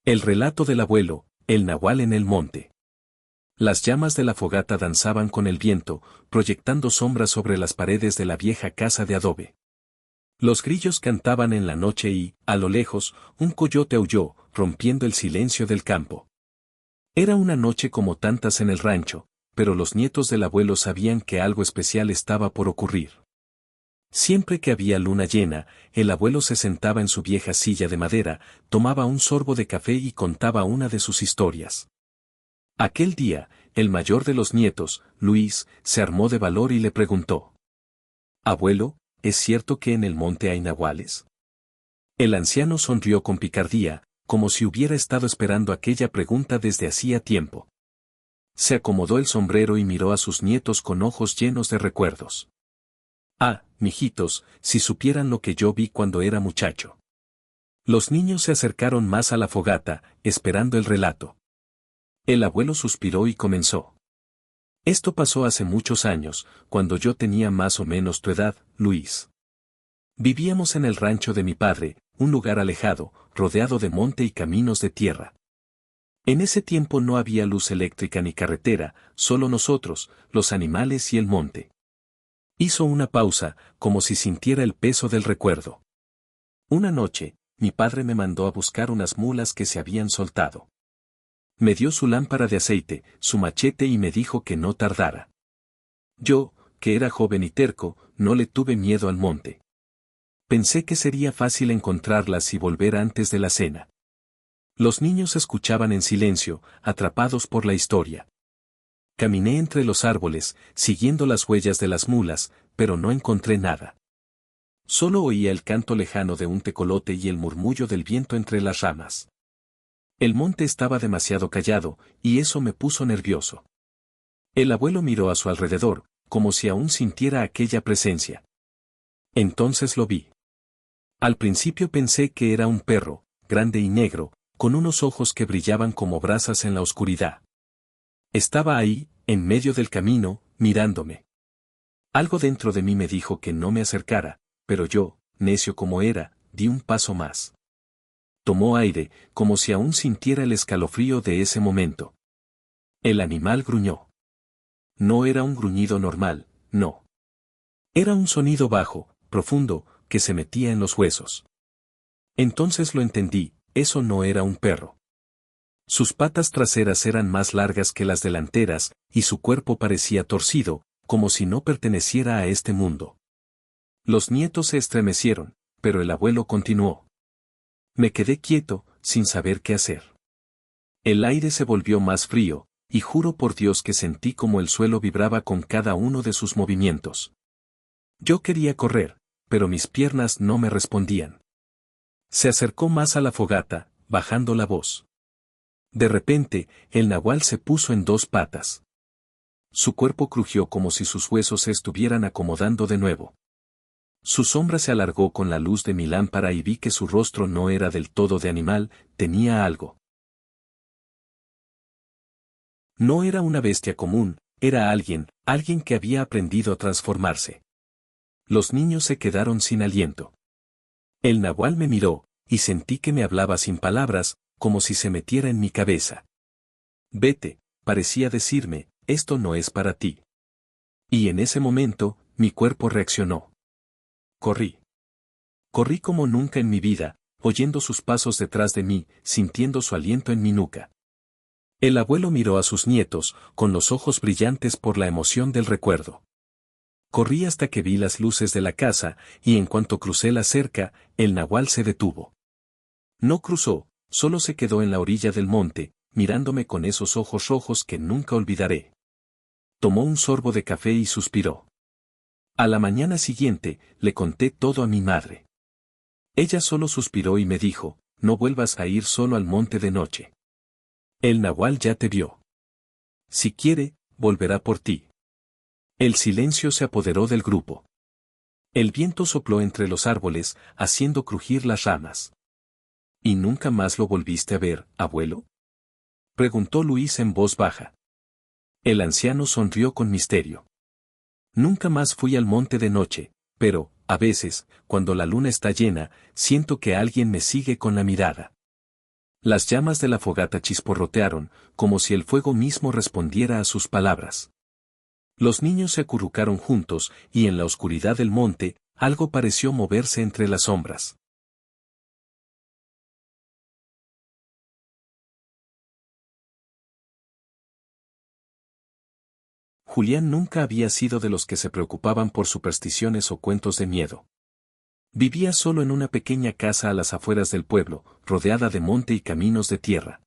El relato del abuelo, el nahual en el monte. Las llamas de la fogata danzaban con el viento, proyectando sombras sobre las paredes de la vieja casa de adobe. Los grillos cantaban en la noche y, a lo lejos, un coyote aulló, rompiendo el silencio del campo. Era una noche como tantas en el rancho, pero los nietos del abuelo sabían que algo especial estaba por ocurrir. Siempre que había luna llena, el abuelo se sentaba en su vieja silla de madera, tomaba un sorbo de café y contaba una de sus historias. Aquel día, el mayor de los nietos, Luis, se armó de valor y le preguntó: «Abuelo, ¿es cierto que en el monte hay nahuales?». El anciano sonrió con picardía, como si hubiera estado esperando aquella pregunta desde hacía tiempo. Se acomodó el sombrero y miró a sus nietos con ojos llenos de recuerdos. «Ah, mijitos, si supieran lo que yo vi cuando era muchacho». Los niños se acercaron más a la fogata, esperando el relato. El abuelo suspiró y comenzó. «Esto pasó hace muchos años, cuando yo tenía más o menos tu edad, Luis. Vivíamos en el rancho de mi padre, un lugar alejado, rodeado de monte y caminos de tierra. En ese tiempo no había luz eléctrica ni carretera, solo nosotros, los animales y el monte». Hizo una pausa, como si sintiera el peso del recuerdo. «Una noche, mi padre me mandó a buscar unas mulas que se habían soltado. Me dio su lámpara de aceite, su machete y me dijo que no tardara. Yo, que era joven y terco, no le tuve miedo al monte. Pensé que sería fácil encontrarlas y volver antes de la cena». Los niños escuchaban en silencio, atrapados por la historia. Caminé entre los árboles, siguiendo las huellas de las mulas, pero no encontré nada. Solo oía el canto lejano de un tecolote y el murmullo del viento entre las ramas. El monte estaba demasiado callado, y eso me puso nervioso. El abuelo miró a su alrededor, como si aún sintiera aquella presencia. Entonces lo vi. Al principio pensé que era un perro, grande y negro, con unos ojos que brillaban como brasas en la oscuridad. Estaba ahí, en medio del camino, mirándome. Algo dentro de mí me dijo que no me acercara, pero yo, necio como era, di un paso más. Tomó aire, como si aún sintiera el escalofrío de ese momento. El animal gruñó. No era un gruñido normal, no. Era un sonido bajo, profundo, que se metía en los huesos. Entonces lo entendí, eso no era un perro. Sus patas traseras eran más largas que las delanteras, y su cuerpo parecía torcido, como si no perteneciera a este mundo. Los nietos se estremecieron, pero el abuelo continuó. Me quedé quieto, sin saber qué hacer. El aire se volvió más frío, y juro por Dios que sentí como el suelo vibraba con cada uno de sus movimientos. Yo quería correr, pero mis piernas no me respondían. Se acercó más a la fogata, bajando la voz. De repente, el nahual se puso en dos patas. Su cuerpo crujió como si sus huesos se estuvieran acomodando de nuevo. Su sombra se alargó con la luz de mi lámpara y vi que su rostro no era del todo de animal, tenía algo. No era una bestia común, era alguien que había aprendido a transformarse. Los niños se quedaron sin aliento. El nahual me miró, y sentí que me hablaba sin palabras, como si se metiera en mi cabeza. Vete, parecía decirme, esto no es para ti. Y en ese momento, mi cuerpo reaccionó. Corrí. Corrí como nunca en mi vida, oyendo sus pasos detrás de mí, sintiendo su aliento en mi nuca. El abuelo miró a sus nietos, con los ojos brillantes por la emoción del recuerdo. Corrí hasta que vi las luces de la casa, y en cuanto crucé la cerca, el nahual se detuvo. No cruzó, solo se quedó en la orilla del monte, mirándome con esos ojos rojos que nunca olvidaré. Tomó un sorbo de café y suspiró. A la mañana siguiente, le conté todo a mi madre. Ella solo suspiró y me dijo, no vuelvas a ir solo al monte de noche. El nahual ya te vio. Si quiere, volverá por ti. El silencio se apoderó del grupo. El viento sopló entre los árboles, haciendo crujir las ramas. ¿Y nunca más lo volviste a ver, abuelo?, preguntó Luis en voz baja. El anciano sonrió con misterio. Nunca más fui al monte de noche, pero, a veces, cuando la luna está llena, siento que alguien me sigue con la mirada. Las llamas de la fogata chisporrotearon, como si el fuego mismo respondiera a sus palabras. Los niños se acurrucaron juntos, y en la oscuridad del monte, algo pareció moverse entre las sombras. Julián nunca había sido de los que se preocupaban por supersticiones o cuentos de miedo. Vivía solo en una pequeña casa a las afueras del pueblo, rodeada de monte y caminos de tierra.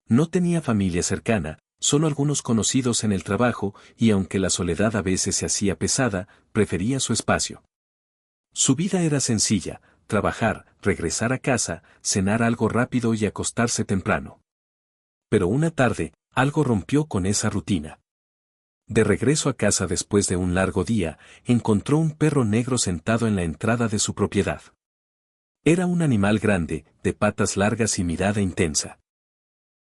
No tenía familia cercana, solo algunos conocidos en el trabajo, y aunque la soledad a veces se hacía pesada, prefería su espacio. Su vida era sencilla: trabajar, regresar a casa, cenar algo rápido y acostarse temprano. Pero una tarde, algo rompió con esa rutina. De regreso a casa después de un largo día, encontró un perro negro sentado en la entrada de su propiedad. Era un animal grande, de patas largas y mirada intensa.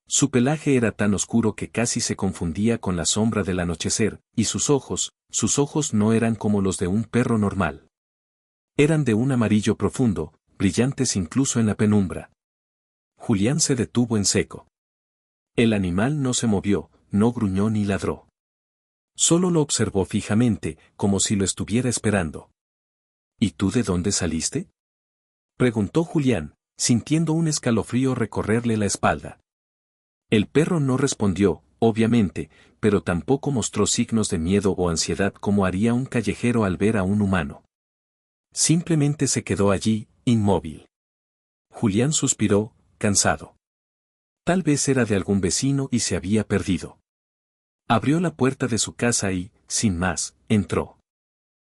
Su pelaje era tan oscuro que casi se confundía con la sombra del anochecer, y sus ojos no eran como los de un perro normal. Eran de un amarillo profundo, brillantes incluso en la penumbra. Julián se detuvo en seco. El animal no se movió, no gruñó ni ladró. Solo lo observó fijamente, como si lo estuviera esperando. ¿Y tú de dónde saliste?, preguntó Julián, sintiendo un escalofrío recorrerle la espalda. El perro no respondió, obviamente, pero tampoco mostró signos de miedo o ansiedad como haría un callejero al ver a un humano. Simplemente se quedó allí, inmóvil. Julián suspiró, cansado. Tal vez era de algún vecino y se había perdido. Abrió la puerta de su casa y, sin más, entró.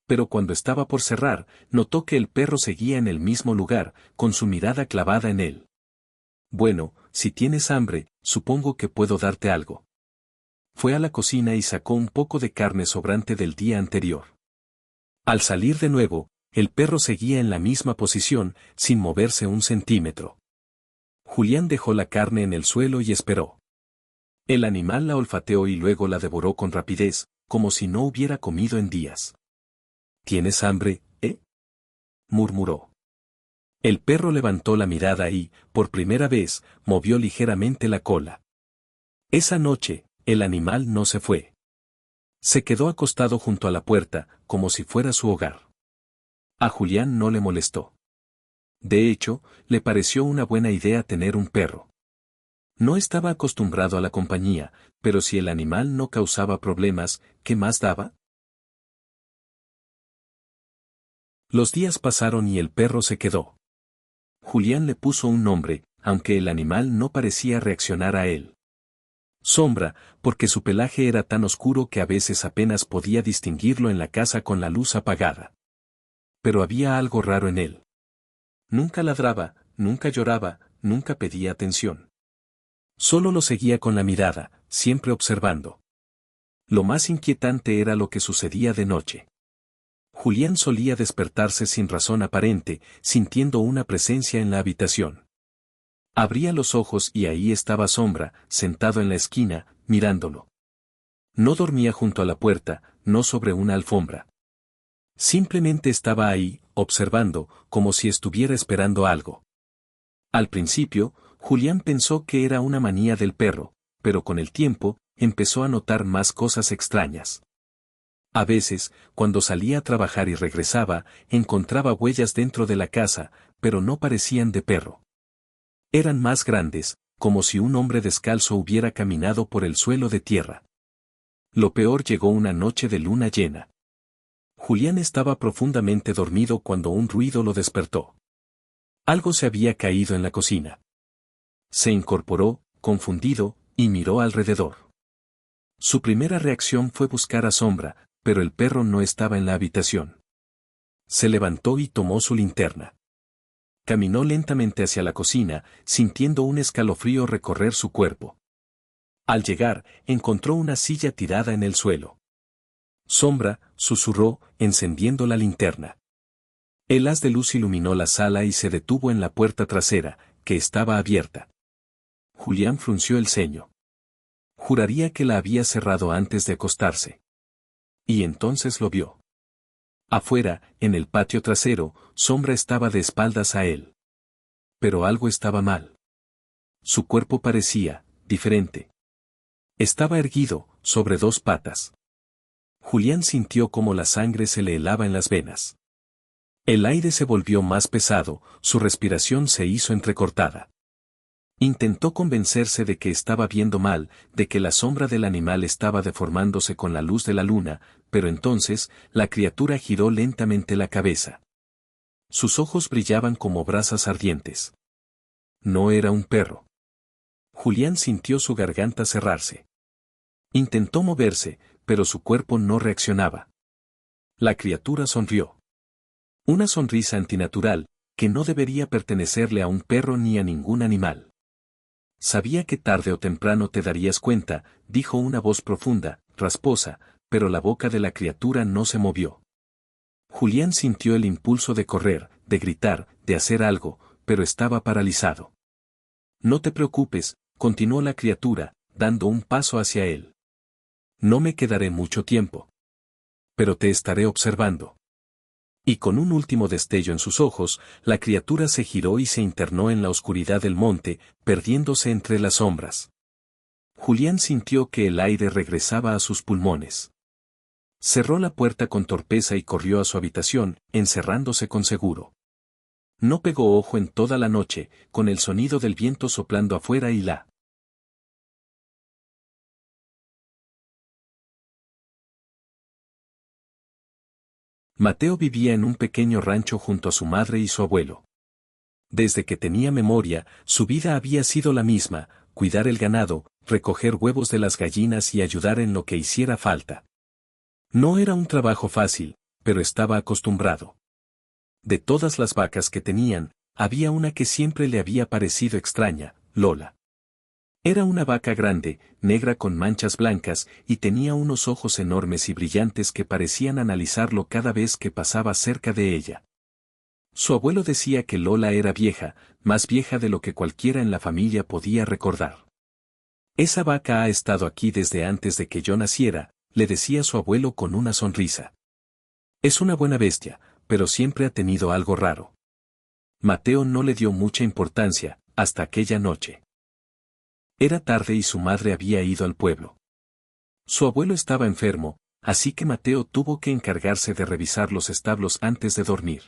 Pero cuando estaba por cerrar, notó que el perro seguía en el mismo lugar, con su mirada clavada en él. Bueno, si tienes hambre, supongo que puedo darte algo. Fue a la cocina y sacó un poco de carne sobrante del día anterior. Al salir de nuevo, el perro seguía en la misma posición, sin moverse un centímetro. Julián dejó la carne en el suelo y esperó. El animal la olfateó y luego la devoró con rapidez, como si no hubiera comido en días. ¿Tienes hambre, murmuró. El perro levantó la mirada y, por primera vez, movió ligeramente la cola. Esa noche, el animal no se fue. Se quedó acostado junto a la puerta, como si fuera su hogar. A Julián no le molestó. De hecho, le pareció una buena idea tener un perro. No estaba acostumbrado a la compañía, pero si el animal no causaba problemas, ¿qué más daba? Los días pasaron y el perro se quedó. Julián le puso un nombre, aunque el animal no parecía reaccionar a él. Sombra, porque su pelaje era tan oscuro que a veces apenas podía distinguirlo en la casa con la luz apagada. Pero había algo raro en él. Nunca ladraba, nunca lloraba, nunca pedía atención. Solo lo seguía con la mirada, siempre observando. Lo más inquietante era lo que sucedía de noche. Julián solía despertarse sin razón aparente, sintiendo una presencia en la habitación. Abría los ojos y ahí estaba Sombra, sentado en la esquina, mirándolo. No dormía junto a la puerta, no sobre una alfombra. Simplemente estaba ahí, observando, como si estuviera esperando algo. Al principio, Julián pensó que era una manía del perro, pero con el tiempo, empezó a notar más cosas extrañas. A veces, cuando salía a trabajar y regresaba, encontraba huellas dentro de la casa, pero no parecían de perro. Eran más grandes, como si un hombre descalzo hubiera caminado por el suelo de tierra. Lo peor llegó una noche de luna llena. Julián estaba profundamente dormido cuando un ruido lo despertó. Algo se había caído en la cocina. Se incorporó, confundido, y miró alrededor. Su primera reacción fue buscar a Sombra, pero el perro no estaba en la habitación. Se levantó y tomó su linterna. Caminó lentamente hacia la cocina, sintiendo un escalofrío recorrer su cuerpo. Al llegar, encontró una silla tirada en el suelo. Sombra, susurró, encendiendo la linterna. El haz de luz iluminó la sala y se detuvo en la puerta trasera, que estaba abierta. Julián frunció el ceño. Juraría que la había cerrado antes de acostarse. Y entonces lo vio. Afuera, en el patio trasero, Sombra estaba de espaldas a él. Pero algo estaba mal. Su cuerpo parecía diferente. Estaba erguido, sobre dos patas. Julián sintió como la sangre se le helaba en las venas. El aire se volvió más pesado, su respiración se hizo entrecortada. Intentó convencerse de que estaba viendo mal, de que la sombra del animal estaba deformándose con la luz de la luna, pero entonces, la criatura giró lentamente la cabeza. Sus ojos brillaban como brasas ardientes. No era un perro. Julián sintió su garganta cerrarse. Intentó moverse, pero su cuerpo no reaccionaba. La criatura sonrió. Una sonrisa antinatural, que no debería pertenecerle a un perro ni a ningún animal. Sabía que tarde o temprano te darías cuenta, dijo una voz profunda, rasposa, pero la boca de la criatura no se movió. Julián sintió el impulso de correr, de gritar, de hacer algo, pero estaba paralizado. No te preocupes, continuó la criatura, dando un paso hacia él. No me quedaré mucho tiempo. Pero te estaré observando. Y con un último destello en sus ojos, la criatura se giró y se internó en la oscuridad del monte, perdiéndose entre las sombras. Julián sintió que el aire regresaba a sus pulmones. Cerró la puerta con torpeza y corrió a su habitación, encerrándose con seguro. No pegó ojo en toda la noche, con el sonido del viento soplando afuera y la Mateo vivía en un pequeño rancho junto a su madre y su abuelo. Desde que tenía memoria, su vida había sido la misma: cuidar el ganado, recoger huevos de las gallinas y ayudar en lo que hiciera falta. No era un trabajo fácil, pero estaba acostumbrado. De todas las vacas que tenían, había una que siempre le había parecido extraña: Lola. Era una vaca grande, negra con manchas blancas, y tenía unos ojos enormes y brillantes que parecían analizarlo cada vez que pasaba cerca de ella. Su abuelo decía que Lola era vieja, más vieja de lo que cualquiera en la familia podía recordar. Esa vaca ha estado aquí desde antes de que yo naciera, le decía su abuelo con una sonrisa. Es una buena bestia, pero siempre ha tenido algo raro. Mateo no le dio mucha importancia, hasta aquella noche. Era tarde y su madre había ido al pueblo. Su abuelo estaba enfermo, así que Mateo tuvo que encargarse de revisar los establos antes de dormir.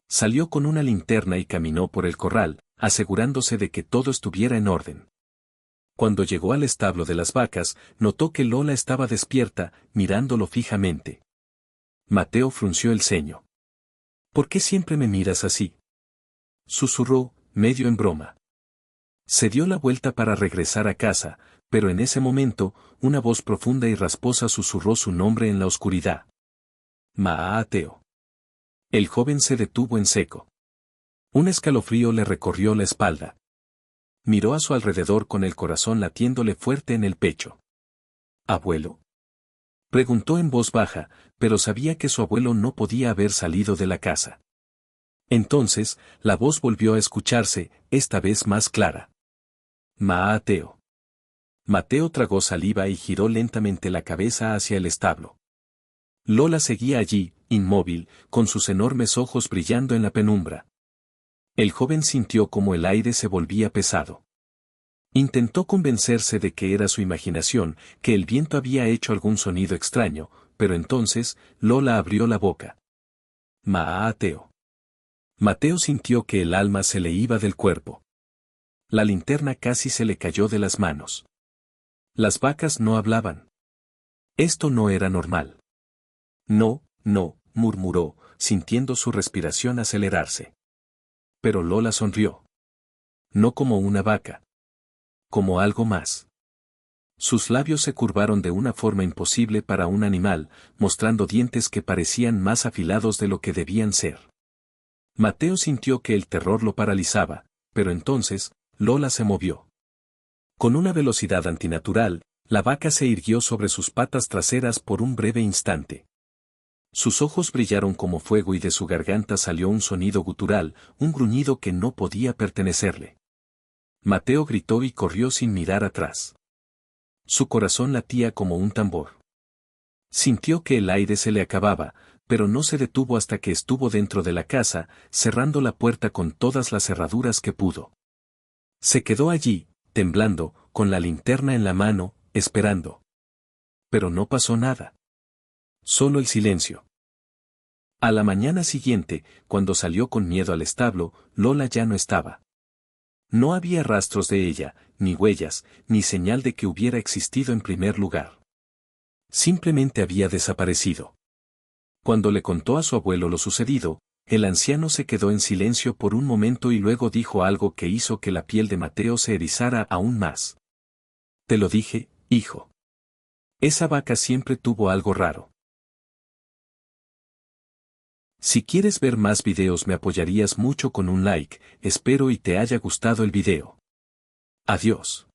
Salió con una linterna y caminó por el corral, asegurándose de que todo estuviera en orden. Cuando llegó al establo de las vacas, notó que Lola estaba despierta, mirándolo fijamente. Mateo frunció el ceño. ¿Por qué siempre me miras así?, susurró, medio en broma. Se dio la vuelta para regresar a casa, pero en ese momento, una voz profunda y rasposa susurró su nombre en la oscuridad. Mateo. El joven se detuvo en seco. Un escalofrío le recorrió la espalda. Miró a su alrededor con el corazón latiéndole fuerte en el pecho. ¿Abuelo?, preguntó en voz baja, pero sabía que su abuelo no podía haber salido de la casa. Entonces, la voz volvió a escucharse, esta vez más clara. Mateo. Mateo tragó saliva y giró lentamente la cabeza hacia el establo. Lola seguía allí, inmóvil, con sus enormes ojos brillando en la penumbra. El joven sintió como el aire se volvía pesado. Intentó convencerse de que era su imaginación, que el viento había hecho algún sonido extraño, pero entonces, Lola abrió la boca. Mateo. Mateo sintió que el alma se le iba del cuerpo. La linterna casi se le cayó de las manos. Las vacas no hablaban. Esto no era normal. No, no, murmuró, sintiendo su respiración acelerarse. Pero Lola sonrió. No como una vaca. Como algo más. Sus labios se curvaron de una forma imposible para un animal, mostrando dientes que parecían más afilados de lo que debían ser. Mateo sintió que el terror lo paralizaba, pero entonces, Lola se movió. Con una velocidad antinatural, la vaca se irguió sobre sus patas traseras por un breve instante. Sus ojos brillaron como fuego y de su garganta salió un sonido gutural, un gruñido que no podía pertenecerle. Mateo gritó y corrió sin mirar atrás. Su corazón latía como un tambor. Sintió que el aire se le acababa, pero no se detuvo hasta que estuvo dentro de la casa, cerrando la puerta con todas las cerraduras que pudo. Se quedó allí, temblando, con la linterna en la mano, esperando. Pero no pasó nada. Solo el silencio. A la mañana siguiente, cuando salió con miedo al establo, Lola ya no estaba. No había rastros de ella, ni huellas, ni señal de que hubiera existido en primer lugar. Simplemente había desaparecido. Cuando le contó a su abuelo lo sucedido, el anciano se quedó en silencio por un momento y luego dijo algo que hizo que la piel de Mateo se erizara aún más. Te lo dije, hijo. Esa vaca siempre tuvo algo raro. Si quieres ver más videos me apoyarías mucho con un like, espero y te haya gustado el video. Adiós.